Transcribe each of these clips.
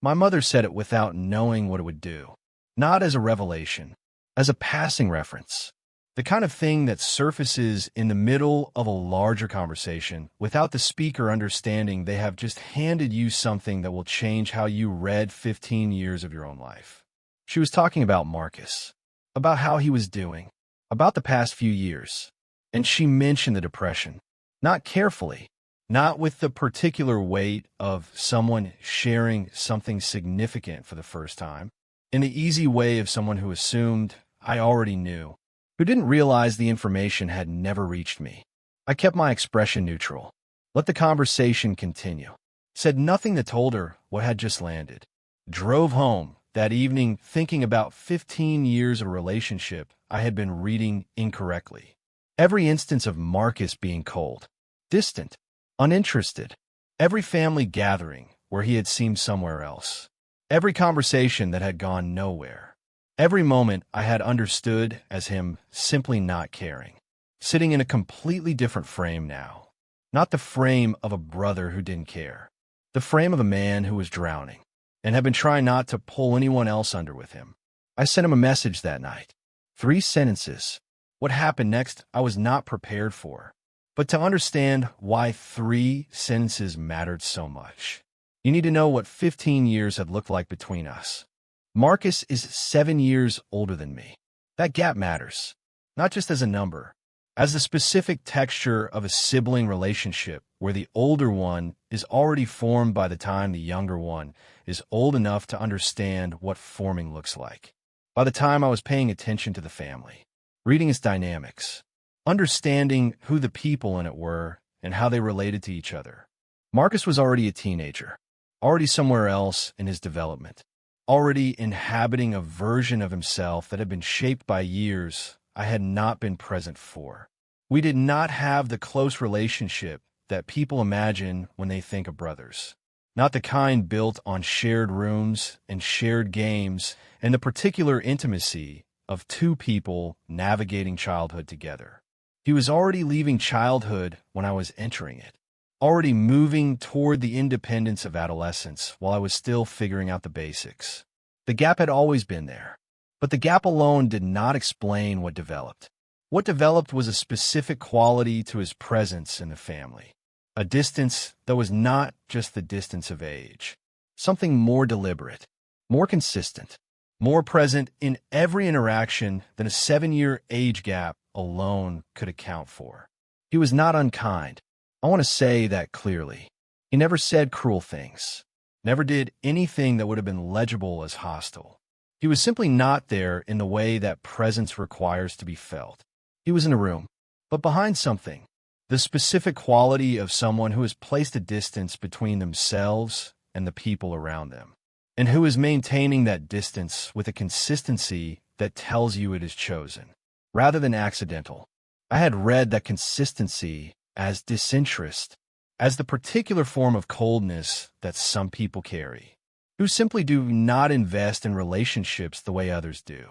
My mother said it without knowing what it would do. Not as a revelation, as a passing reference. The kind of thing that surfaces in the middle of a larger conversation without the speaker understanding they have just handed you something that will change how you read 15 years of your own life. She was talking about Marcus, about how he was doing, about the past few years, and she mentioned the depression. Not carefully, not with the particular weight of someone sharing something significant for the first time, in the easy way of someone who assumed I already knew, who didn't realize the information had never reached me. I kept my expression neutral, let the conversation continue, said nothing that told her what had just landed. Drove home that evening thinking about 15 years of relationship I had been reading incorrectly. Every instance of Marcus being cold, distant, uninterested. Every family gathering where he had seemed somewhere else. Every conversation that had gone nowhere. Every moment I had understood as him simply not caring. Sitting in a completely different frame now. Not the frame of a brother who didn't care. The frame of a man who was drowning and had been trying not to pull anyone else under with him. I sent him a message that night. 3 sentences. What happened next I was not prepared for. But to understand why 3 sentences mattered so much, you need to know what 15 years had looked like between us. Marcus is 7 years older than me. That gap matters, not just as a number, as the specific texture of a sibling relationship where the older one is already formed by the time the younger one is old enough to understand what forming looks like. By the time I was paying attention to the family, reading its dynamics, understanding who the people in it were and how they related to each other, Marcus was already a teenager, already somewhere else in his development. Already inhabiting a version of himself that had been shaped by years I had not been present for. We did not have the close relationship that people imagine when they think of brothers. Not the kind built on shared rooms and shared games and the particular intimacy of 2 people navigating childhood together. He was already leaving childhood when I was entering it. Already moving toward the independence of adolescence while I was still figuring out the basics. The gap had always been there, but the gap alone did not explain what developed. What developed was a specific quality to his presence in the family, a distance that was not just the distance of age, something more deliberate, more consistent, more present in every interaction than a 7-year age gap alone could account for. He was not unkind. I want to say that clearly. He never said cruel things, never did anything that would have been legible as hostile. He was simply not there in the way that presence requires to be felt. He was in a room, but behind something, the specific quality of someone who has placed a distance between themselves and the people around them, and who is maintaining that distance with a consistency that tells you it is chosen, rather than accidental. I had read that consistency as disinterest, as the particular form of coldness that some people carry, who simply do not invest in relationships the way others do,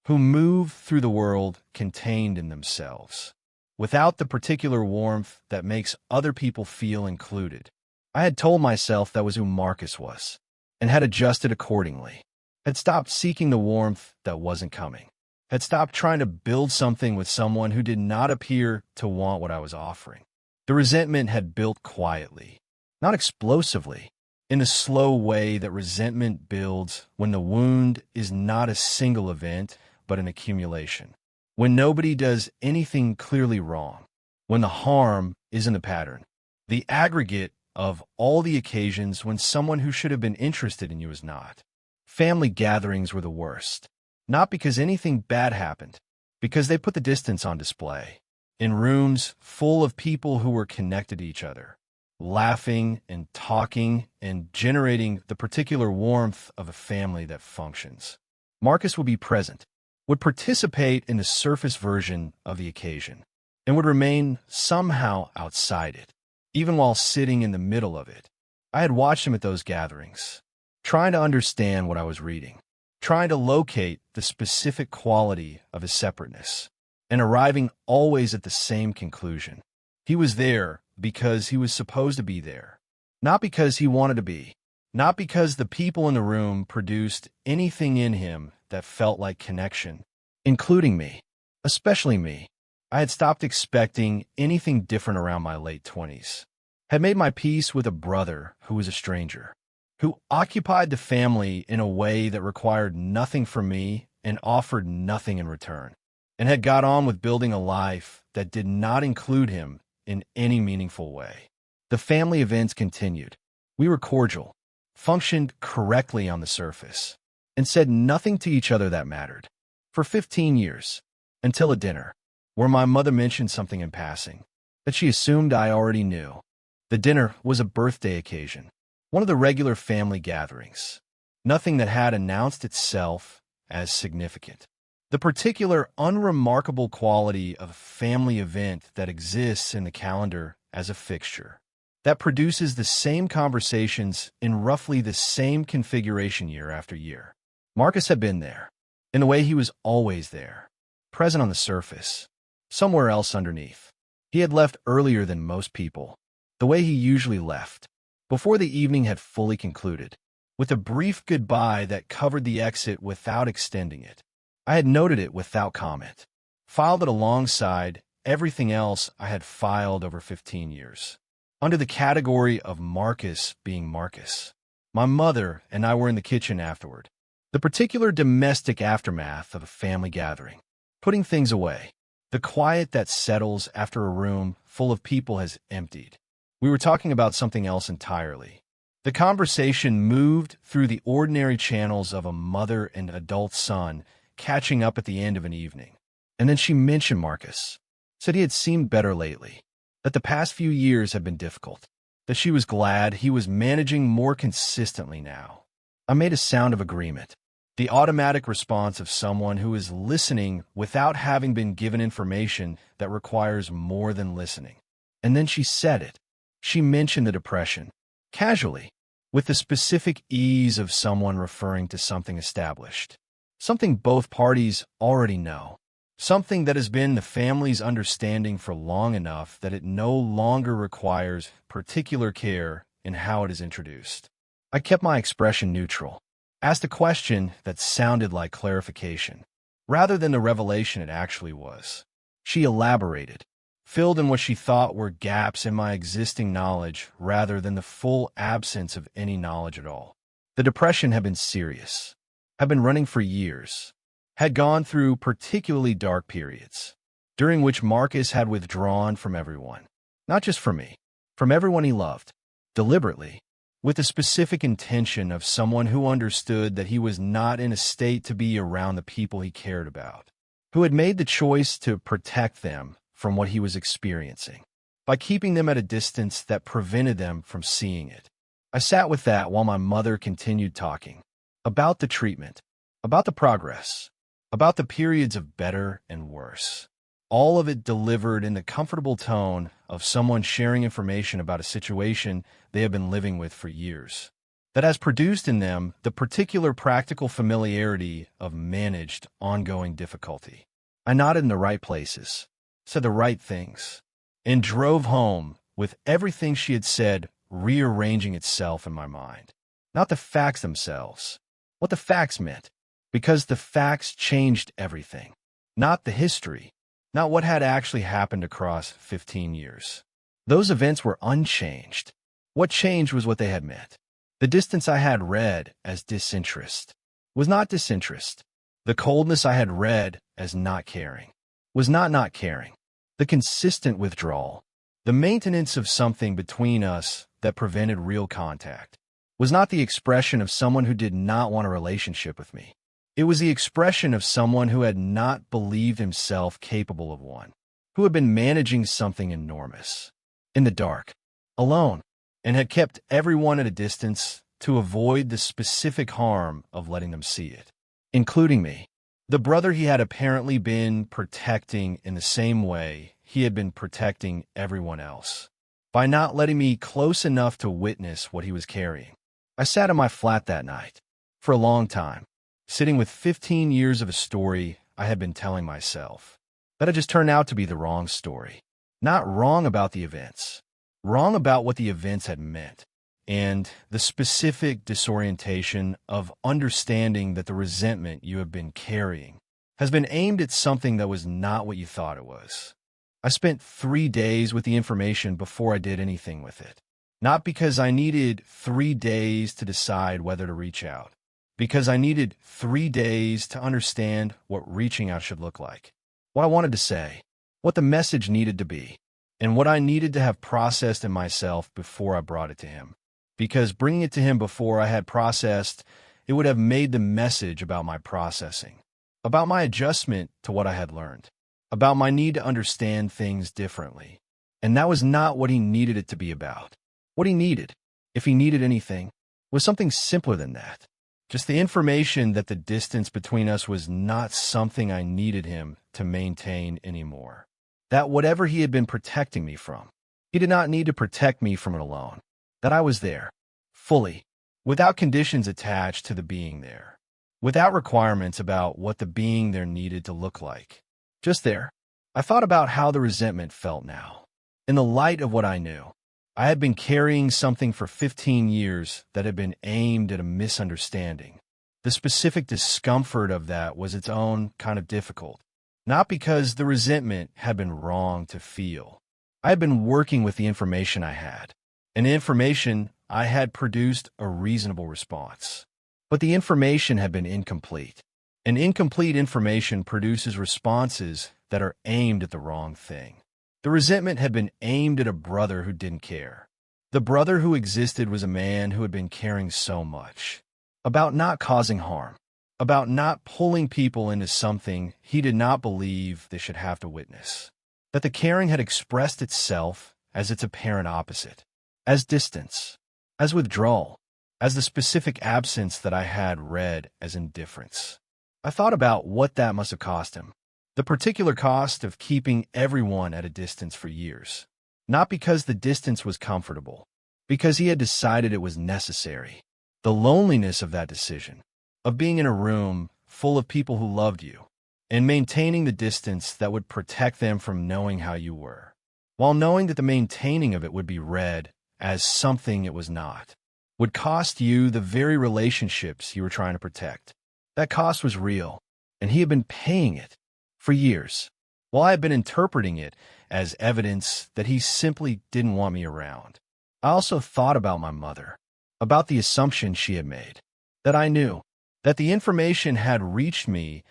who move through the world contained in themselves, without the particular warmth that makes other people feel included. I had told myself that was who Marcus was, and had adjusted accordingly, had stopped seeking the warmth that wasn't coming, had stopped trying to build something with someone who did not appear to want what I was offering. The resentment had built quietly, not explosively, in the slow way that resentment builds when the wound is not a single event, but an accumulation. When nobody does anything clearly wrong, when the harm isn't a pattern, the aggregate of all the occasions when someone who should have been interested in you is not. Family gatherings were the worst, not because anything bad happened, because they put the distance on display. In rooms full of people who were connected to each other, laughing and talking and generating the particular warmth of a family that functions. Marcus would be present, would participate in the surface version of the occasion, and would remain somehow outside it, even while sitting in the middle of it. I had watched him at those gatherings, trying to understand what I was reading, trying to locate the specific quality of his separateness, and arriving always at the same conclusion. He was there because he was supposed to be there, not because he wanted to be, Not because the people in the room produced anything in him that felt like connection, including me, especially me. I had stopped expecting anything different around my late 20s. Had made my peace with a brother who was a stranger, who occupied the family in a way that required nothing from me and offered nothing in return, and had got on with building a life that did not include him in any meaningful way. The family events continued. We were cordial, functioned correctly on the surface, and said nothing to each other that mattered. For 15 years, until a dinner, where my mother mentioned something in passing that she assumed I already knew. The dinner was a birthday occasion, one of the regular family gatherings, nothing that had announced itself as significant. The particular unremarkable quality of a family event that exists in the calendar as a fixture, that produces the same conversations in roughly the same configuration year after year. Marcus had been there, in the way he was always there, present on the surface, somewhere else underneath. He had left earlier than most people, the way he usually left, before the evening had fully concluded, with a brief goodbye that covered the exit without extending it. I had noted it without comment, filed it alongside everything else I had filed over 15 years, under the category of Marcus being Marcus. My mother and I were in the kitchen afterward, the particular domestic aftermath of a family gathering, putting things away, the quiet that settles after a room full of people has emptied. We were talking about something else entirely. The conversation moved through the ordinary channels of a mother and adult son catching up at the end of an evening. And then she mentioned Marcus, said he had seemed better lately, that the past few years had been difficult, that she was glad he was managing more consistently now. I made a sound of agreement, the automatic response of someone who is listening without having been given information that requires more than listening. And then she said it. She mentioned the depression, casually, with the specific ease of someone referring to something established, something both parties already know, something that has been the family's understanding for long enough that it no longer requires particular care in how it is introduced. I kept my expression neutral, asked a question that sounded like clarification, rather than the revelation it actually was. She elaborated, filled in what she thought were gaps in my existing knowledge rather than the full absence of any knowledge at all. The depression had been serious, had been running for years, had gone through particularly dark periods, during which Marcus had withdrawn from everyone, not just from me, from everyone he loved, deliberately, with the specific intention of someone who understood that he was not in a state to be around the people he cared about, who had made the choice to protect them from what he was experiencing, by keeping them at a distance that prevented them from seeing it. I sat with that while my mother continued talking, about the treatment, about the progress, about the periods of better and worse. All of it delivered in the comfortable tone of someone sharing information about a situation they have been living with for years, that has produced in them the particular practical familiarity of managed, ongoing difficulty. I nodded in the right places, said the right things, and drove home with everything she had said rearranging itself in my mind. Not the facts themselves, what the facts meant, because the facts changed everything. Not the history, not what had actually happened across 15 years. Those events were unchanged. What changed was what they had meant. The distance I had read as disinterest was not disinterest. The coldness I had read as not caring was not caring. The consistent withdrawal, the maintenance of something between us that prevented real contact, was not the expression of someone who did not want a relationship with me. It was the expression of someone who had not believed himself capable of one, who had been managing something enormous, in the dark, alone, and had kept everyone at a distance to avoid the specific harm of letting them see it, including me, the brother he had apparently been protecting in the same way he had been protecting everyone else, by not letting me close enough to witness what he was carrying. I sat in my flat that night, for a long time, sitting with 15 years of a story I had been telling myself, that had just turned out to be the wrong story. Not wrong about the events, wrong about what the events had meant, and the specific disorientation of understanding that the resentment you have been carrying has been aimed at something that was not what you thought it was. I spent 3 days with the information before I did anything with it. Not because I needed 3 days to decide whether to reach out, because I needed 3 days to understand what reaching out should look like, what I wanted to say, what the message needed to be, and what I needed to have processed in myself before I brought it to him. Because bringing it to him before I had processed, it would have made the message about my processing, about my adjustment to what I had learned, about my need to understand things differently. And that was not what he needed it to be about. What he needed, if he needed anything, was something simpler than that. Just the information that the distance between us was not something I needed him to maintain anymore. That whatever he had been protecting me from, he did not need to protect me from it alone. That I was there, fully, without conditions attached to the being there, without requirements about what the being there needed to look like. Just there. I thought about how the resentment felt now. In the light of what I knew, I had been carrying something for 15 years that had been aimed at a misunderstanding. The specific discomfort of that was its own kind of difficult. Not because the resentment had been wrong to feel. I had been working with the information I had. And the information I had produced a reasonable response. But the information had been incomplete. And incomplete information produces responses that are aimed at the wrong thing. The resentment had been aimed at a brother who didn't care. The brother who existed was a man who had been caring so much. About not causing harm. About not pulling people into something he did not believe they should have to witness. That the caring had expressed itself as its apparent opposite. As distance. As withdrawal. As the specific absence that I had read as indifference. I thought about what that must have cost him. The particular cost of keeping everyone at a distance for years. Not because the distance was comfortable. Because he had decided it was necessary. The loneliness of that decision. Of being in a room full of people who loved you. And maintaining the distance that would protect them from knowing how you were. While knowing that the maintaining of it would be read as something it was not. Would cost you the very relationships you were trying to protect. That cost was real, and he had been paying it for years, while I had been interpreting it as evidence that he simply didn't want me around. I also thought about my mother, about the assumption she had made, that I knew, that the information had reached me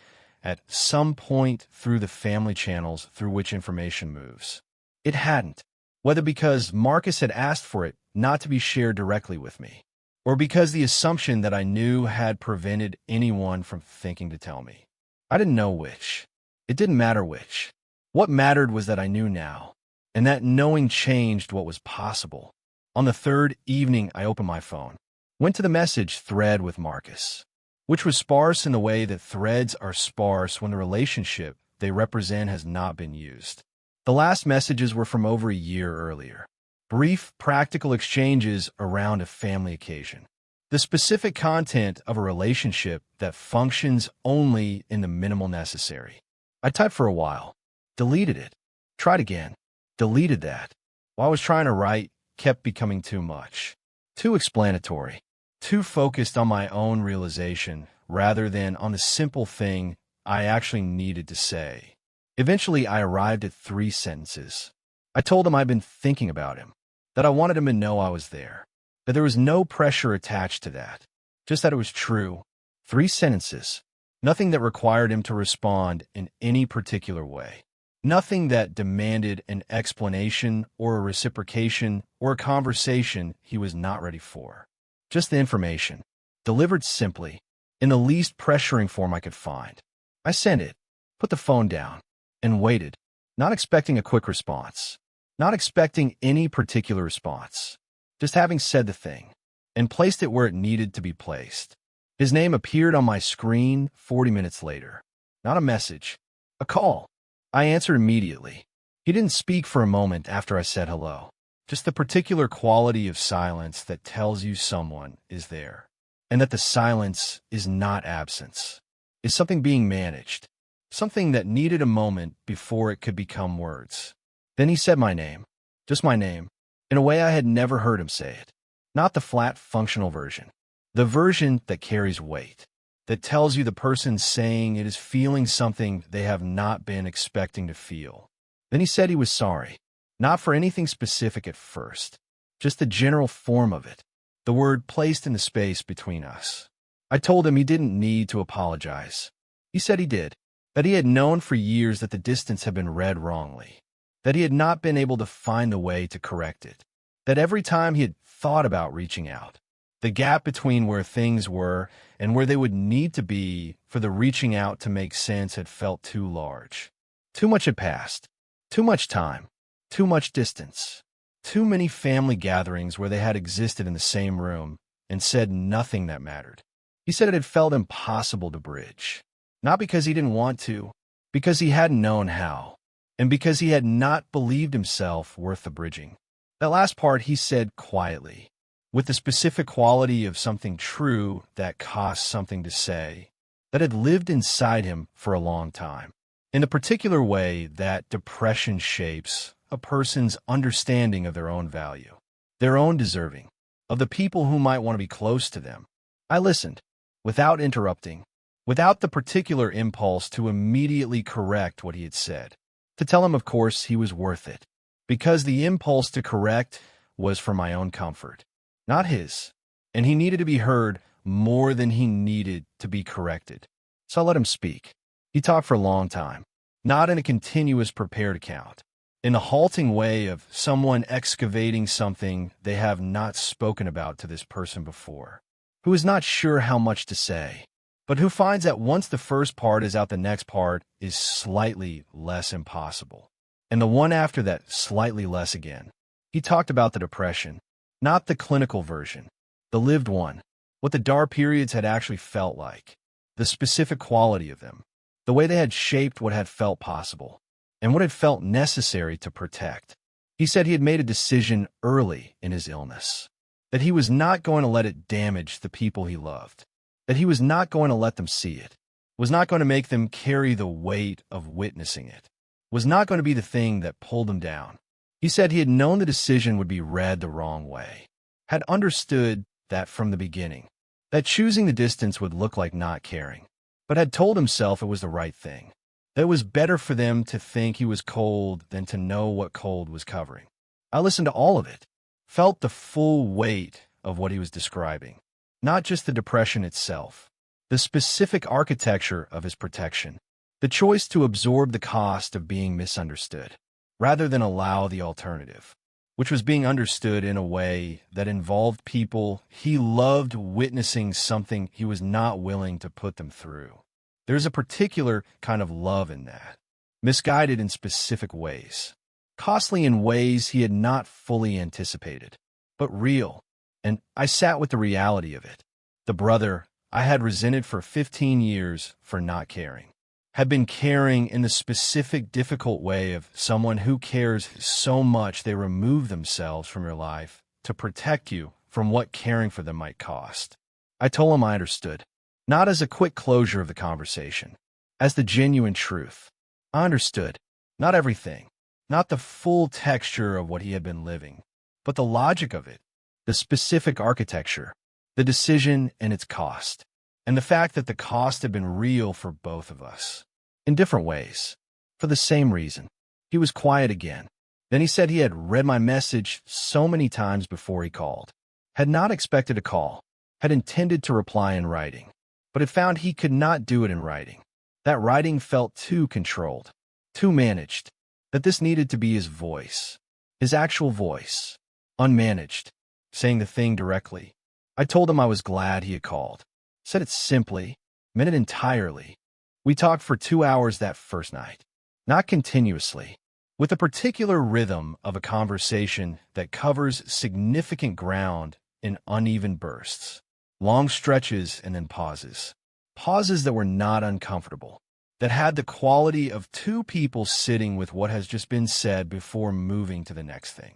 at some point through the family channels through which information moves. It hadn't. Whether because Marcus had asked for it not to be shared directly with me, or because the assumption that I knew had prevented anyone from thinking to tell me. I didn't know which. It didn't matter which. What mattered was that I knew now, and that knowing changed what was possible. On the third evening, I opened my phone, went to the message thread with Marcus, which was sparse in the way that threads are sparse when the relationship they represent has not been used. The last messages were from over a year earlier. Brief, practical exchanges around a family occasion. The specific content of a relationship that functions only in the minimal necessary. I typed for a while. Deleted it. Tried again. Deleted that. While I was trying to write, kept becoming too much. Too explanatory. Too focused on my own realization rather than on the simple thing I actually needed to say. Eventually, I arrived at 3 sentences. I told him I'd been thinking about him, that I wanted him to know I was there, that there was no pressure attached to that, just that it was true. 3 sentences. Nothing that required him to respond in any particular way. Nothing that demanded an explanation or a reciprocation or a conversation he was not ready for. Just the information, delivered simply, in the least pressuring form I could find. I sent it, put the phone down, and waited, not expecting a quick response, not expecting any particular response, just having said the thing, and placed it where it needed to be placed. His name appeared on my screen 40 minutes later. Not a message, a call. I answered immediately. He didn't speak for a moment after I said hello, just the particular quality of silence that tells you someone is there, and that the silence is not absence, is something being managed. Something that needed a moment before it could become words. Then he said my name, just my name, in a way I had never heard him say it. not the flat functional version. The version that carries weight, that tells you the person saying it is feeling something they have not been expecting to feel. Then he said he was sorry, not for anything specific at first, just the general form of it, the word placed in the space between us. I told him he didn't need to apologize. He said he did, that he had known for years that the distance had been read wrongly, that he had not been able to find the way to correct it, that every time he had thought about reaching out, the gap between where things were and where they would need to be for the reaching out to make sense had felt too large. Too much had passed, too much time, too much distance, too many family gatherings where they had existed in the same room and said nothing that mattered. He said it had felt impossible to bridge, not because he didn't want to, because he hadn't known how, and because he had not believed himself worth the bridging. That last part he said quietly, with the specific quality of something true that costs something to say, that had lived inside him for a long time, in the particular way that depression shapes a person's understanding of their own value, their own deserving, of the people who might want to be close to them. I listened, without interrupting, without the particular impulse to immediately correct what he had said, to tell him, of course, he was worth it, because the impulse to correct was for my own comfort, not his, and he needed to be heard more than he needed to be corrected. So I let him speak. He talked for a long time, not in a continuous prepared account, in the halting way of someone excavating something they have not spoken about to this person before, who is not sure how much to say, but who finds that once the first part is out, the next part is slightly less impossible, and the one after that slightly less again. He talked about the depression, not the clinical version, the lived one, what the dark periods had actually felt like, the specific quality of them, the way they had shaped what had felt possible, and what had felt necessary to protect. He said he had made a decision early in his illness, that he was not going to let it damage the people he loved, that he was not going to let them see it, was not going to make them carry the weight of witnessing it, was not going to be the thing that pulled them down. He said he had known the decision would be read the wrong way, had understood that from the beginning, that choosing the distance would look like not caring, but had told himself it was the right thing, that it was better for them to think he was cold than to know what cold was covering. I listened to all of it, felt the full weight of what he was describing, not just the depression itself, the specific architecture of his protection, the choice to absorb the cost of being misunderstood, rather than allow the alternative, which was being understood in a way that involved people he loved witnessing something he was not willing to put them through. There's a particular kind of love in that, misguided in specific ways, costly in ways he had not fully anticipated, but real. And I sat with the reality of it. The brother I had resented for 15 years for not caring, had been caring in the specific difficult way of someone who cares so much they remove themselves from your life to protect you from what caring for them might cost. I told him I understood, not as a quick closure of the conversation, as the genuine truth. I understood, not everything, not the full texture of what he had been living, but the logic of it, the specific architecture, the decision and its cost, and the fact that the cost had been real for both of us, in different ways, for the same reason. He was quiet again. Then he said he had read my message so many times before he called, had not expected a call, had intended to reply in writing, but had found he could not do it in writing. That writing felt too controlled, too managed, that this needed to be his voice, his actual voice, unmanaged, saying the thing directly. I told him I was glad he had called, said it simply, meant it entirely. We talked for 2 hours that first night, not continuously, with a particular rhythm of a conversation that covers significant ground in uneven bursts, long stretches and then pauses, pauses that were not uncomfortable, that had the quality of two people sitting with what has just been said before moving to the next thing.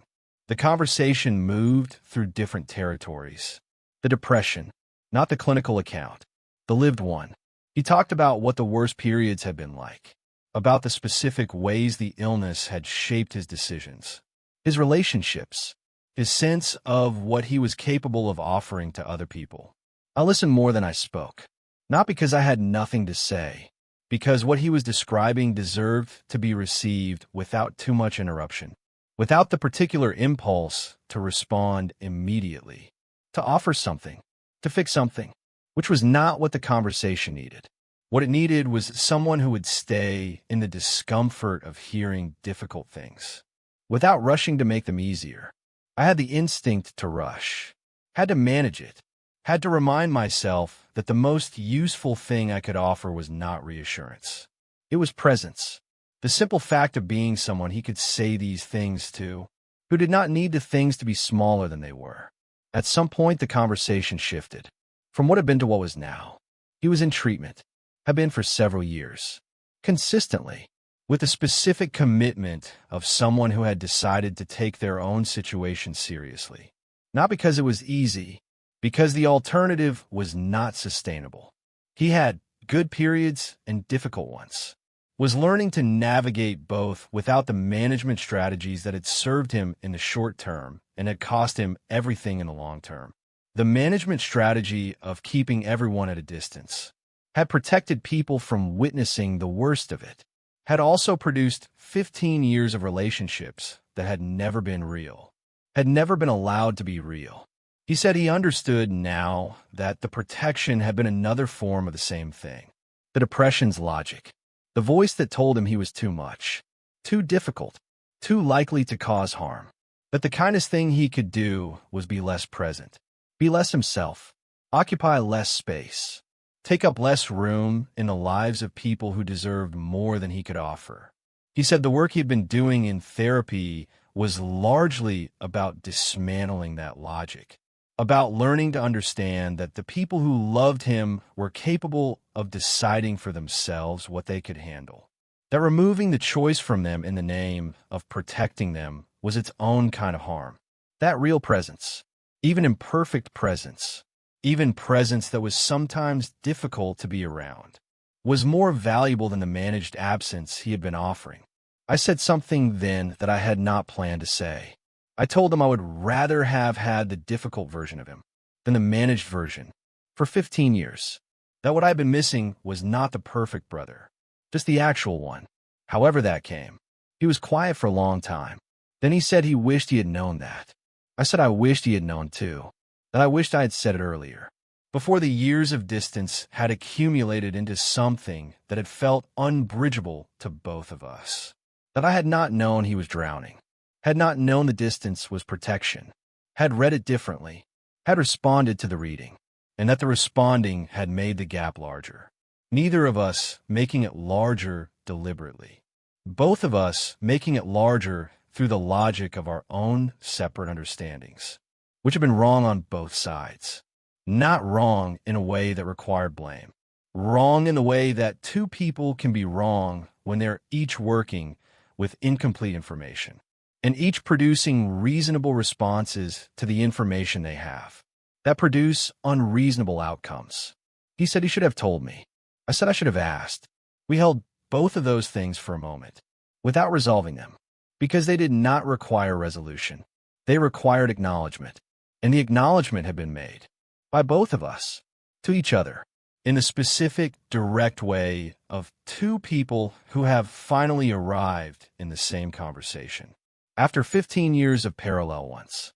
The conversation moved through different territories. The depression, not the clinical account, the lived one. He talked about what the worst periods had been like, about the specific ways the illness had shaped his decisions, his relationships, his sense of what he was capable of offering to other people. I listened more than I spoke, not because I had nothing to say, because what he was describing deserved to be received without too much interruption, without the particular impulse to respond immediately, to offer something, to fix something, which was not what the conversation needed. What it needed was someone who would stay in the discomfort of hearing difficult things, without rushing to make them easier. I had the instinct to rush, had to manage it, had to remind myself that the most useful thing I could offer was not reassurance. It was presence. The simple fact of being someone he could say these things to, who did not need the things to be smaller than they were. At some point, the conversation shifted from what had been to what was now. He was in treatment, had been for several years, consistently, with the specific commitment of someone who had decided to take their own situation seriously. Not because it was easy, because the alternative was not sustainable. He had good periods and difficult ones, was learning to navigate both without the management strategies that had served him in the short term and had cost him everything in the long term. The management strategy of keeping everyone at a distance had protected people from witnessing the worst of it, had also produced 15 years of relationships that had never been real, had never been allowed to be real. He said he understood now that the protection had been another form of the same thing. The depression's logic, the voice that told him he was too much, too difficult, too likely to cause harm, that the kindest thing he could do was be less present, be less himself, occupy less space, take up less room in the lives of people who deserved more than he could offer. He said the work he'd been doing in therapy was largely about dismantling that logic, about learning to understand that the people who loved him were capable of deciding for themselves what they could handle, that removing the choice from them in the name of protecting them was its own kind of harm. That real presence, even imperfect presence, even presence that was sometimes difficult to be around, was more valuable than the managed absence he had been offering. I said something then that I had not planned to say. I told him I would rather have had the difficult version of him than the managed version for 15 years, that what I'd been missing was not the perfect brother, just the actual one, however that came. He was quiet for a long time. Then he said he wished he had known that. I said I wished he had known too, that I wished I had said it earlier, before the years of distance had accumulated into something that had felt unbridgeable to both of us, that I had not known he was drowning, had not known the distance was protection, had read it differently, had responded to the reading, and that the responding had made the gap larger. Neither of us making it larger deliberately. Both of us making it larger through the logic of our own separate understandings, which had been wrong on both sides. Not wrong in a way that required blame. Wrong in the way that two people can be wrong when they're each working with incomplete information, and each producing reasonable responses to the information they have, that produce unreasonable outcomes. He said he should have told me. I said I should have asked. We held both of those things for a moment, without resolving them, because they did not require resolution. They required acknowledgement, and the acknowledgement had been made by both of us, to each other, in the specific, direct way of two people who have finally arrived in the same conversation. After 15 years of parallel ones,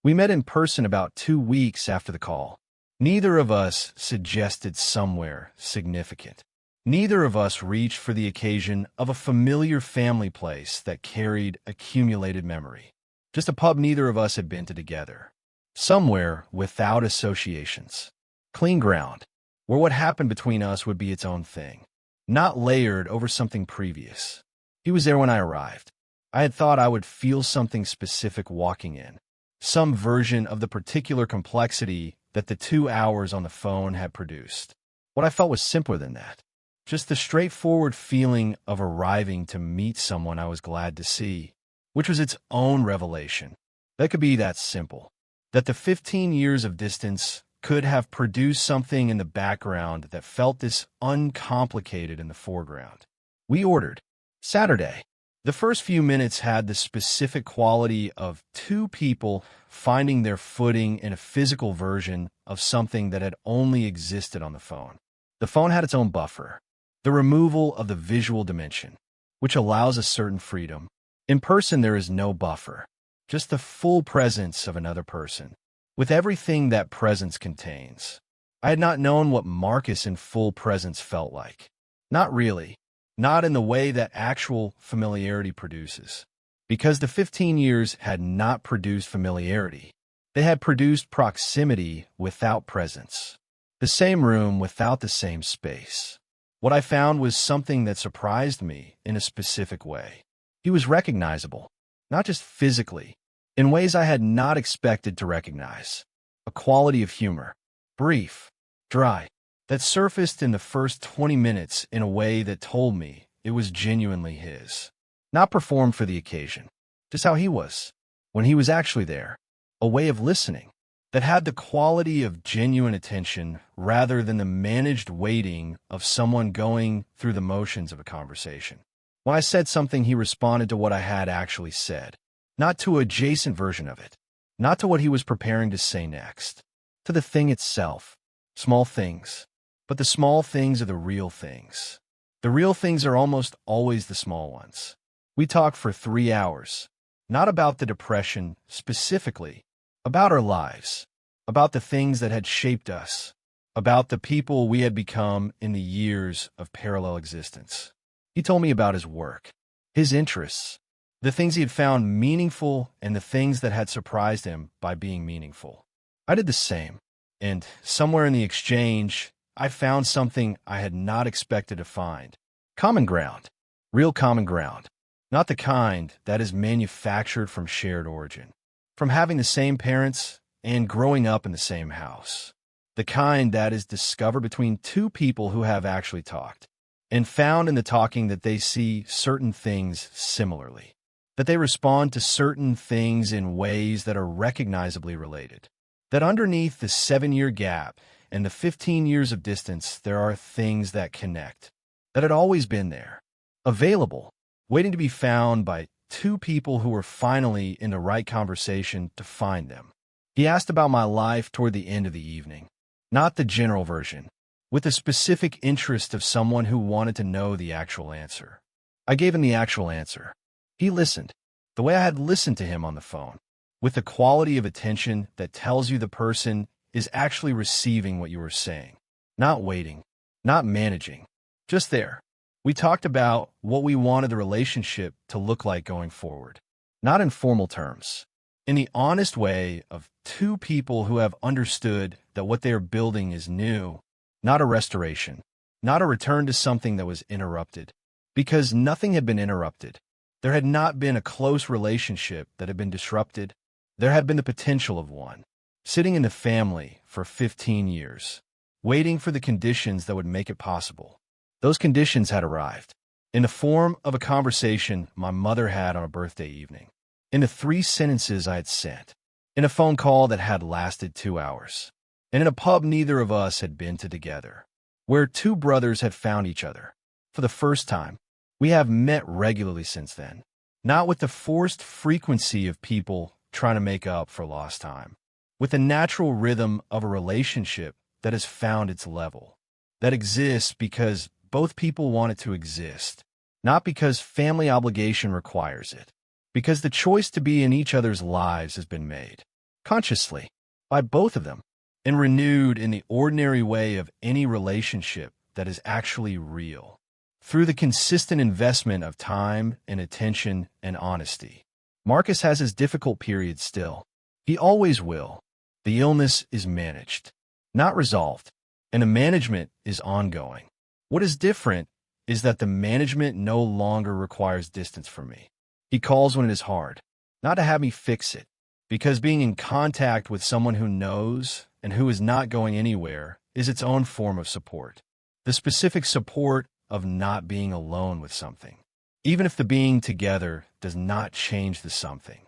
we met in person about 2 weeks after the call. Neither of us suggested somewhere significant. Neither of us reached for the occasion of a familiar family place that carried accumulated memory. Just a pub neither of us had been to together. Somewhere without associations. Clean ground, where what happened between us would be its own thing, not layered over something previous. He was there when I arrived. I had thought I would feel something specific walking in, some version of the particular complexity that the 2 hours on the phone had produced. What I felt was simpler than that. Just the straightforward feeling of arriving to meet someone I was glad to see, which was its own revelation. That could be that simple. That the 15 years of distance could have produced something in the background that felt this uncomplicated in the foreground. We ordered. Saturday. The first few minutes had the specific quality of two people finding their footing in a physical version of something that had only existed on the phone. The phone had its own buffer, the removal of the visual dimension, which allows a certain freedom. In person, there is no buffer, just the full presence of another person, with everything that presence contains. I had not known what Marcus in full presence felt like. Not really. Not in the way that actual familiarity produces. Because the 15 years had not produced familiarity. They had produced proximity without presence. The same room without the same space. What I found was something that surprised me in a specific way. He was recognizable, not just physically, in ways I had not expected to recognize. A quality of humor, brief, dry, that surfaced in the first 20 minutes in a way that told me it was genuinely his. Not performed for the occasion, just how he was, when he was actually there. A way of listening that had the quality of genuine attention rather than the managed waiting of someone going through the motions of a conversation. When I said something, he responded to what I had actually said, not to an adjacent version of it, not to what he was preparing to say next, to the thing itself. Small things. But the small things are the real things. The real things are almost always the small ones. We talked for 3 hours, not about the depression specifically, about our lives, about the things that had shaped us, about the people we had become in the years of parallel existence. He told me about his work, his interests, the things he had found meaningful and the things that had surprised him by being meaningful. I did the same, and somewhere in the exchange, I found something I had not expected to find. Common ground. Real common ground. Not the kind that is manufactured from shared origin. From having the same parents and growing up in the same house. The kind that is discovered between two people who have actually talked, and found in the talking that they see certain things similarly. That they respond to certain things in ways that are recognizably related. That underneath the 7-year gap and the 15 years of distance, there are things that connect, that had always been there, available, waiting to be found by two people who were finally in the right conversation to find them. He asked about my life toward the end of the evening, not the general version, with the specific interest of someone who wanted to know the actual answer. I gave him the actual answer. He listened, the way I had listened to him on the phone, with the quality of attention that tells you the person is actually receiving what you were saying, not waiting, not managing, just there. We talked about what we wanted the relationship to look like going forward, not in formal terms, in the honest way of two people who have understood that what they are building is new, not a restoration, not a return to something that was interrupted, because nothing had been interrupted. There had not been a close relationship that had been disrupted. There had been the potential of one. Sitting in the family for 15 years, waiting for the conditions that would make it possible. Those conditions had arrived, in the form of a conversation my mother had on a birthday evening, in the 3 sentences I had sent, in a phone call that had lasted 2 hours, and in a pub neither of us had been to together, where 2 brothers had found each other. For the first time, we have met regularly since then, not with the forced frequency of people trying to make up for lost time. With the natural rhythm of a relationship that has found its level, that exists because both people want it to exist, not because family obligation requires it, because the choice to be in each other's lives has been made, consciously, by both of them, and renewed in the ordinary way of any relationship that is actually real, through the consistent investment of time and attention and honesty. Marcus has his difficult periods still. He always will. The illness is managed, not resolved, and the management is ongoing. What is different is that the management no longer requires distance from me. He calls when it is hard, not to have me fix it, because being in contact with someone who knows and who is not going anywhere is its own form of support. The specific support of not being alone with something, even if the being together does not change the something.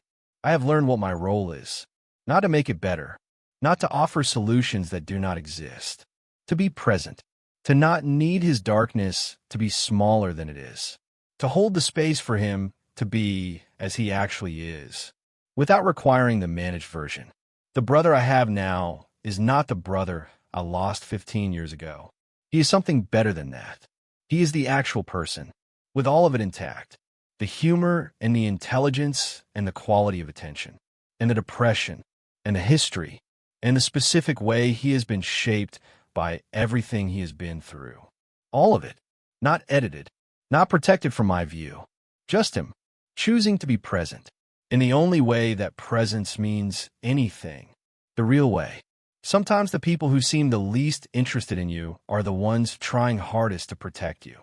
I have learned what my role is, not to make it better, not to offer solutions that do not exist, to be present, to not need his darkness to be smaller than it is, to hold the space for him to be as he actually is, without requiring the managed version. The brother I have now is not the brother I lost 15 years ago. He is something better than that. He is the actual person, with all of it intact. The humor and the intelligence and the quality of attention, and the depression and the history, and the specific way he has been shaped by everything he has been through. All of it, not edited, not protected from my view. Just him, choosing to be present, in the only way that presence means anything, the real way. Sometimes the people who seem the least interested in you are the ones trying hardest to protect you.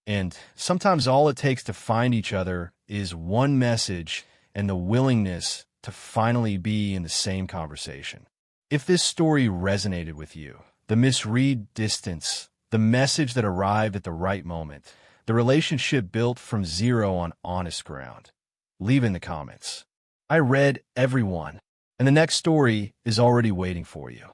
And sometimes all it takes to find each other is one message and the willingness to finally be in the same conversation. If this story resonated with you, the misread distance, the message that arrived at the right moment, the relationship built from zero on honest ground, leave in the comments. I read every one, and the next story is already waiting for you.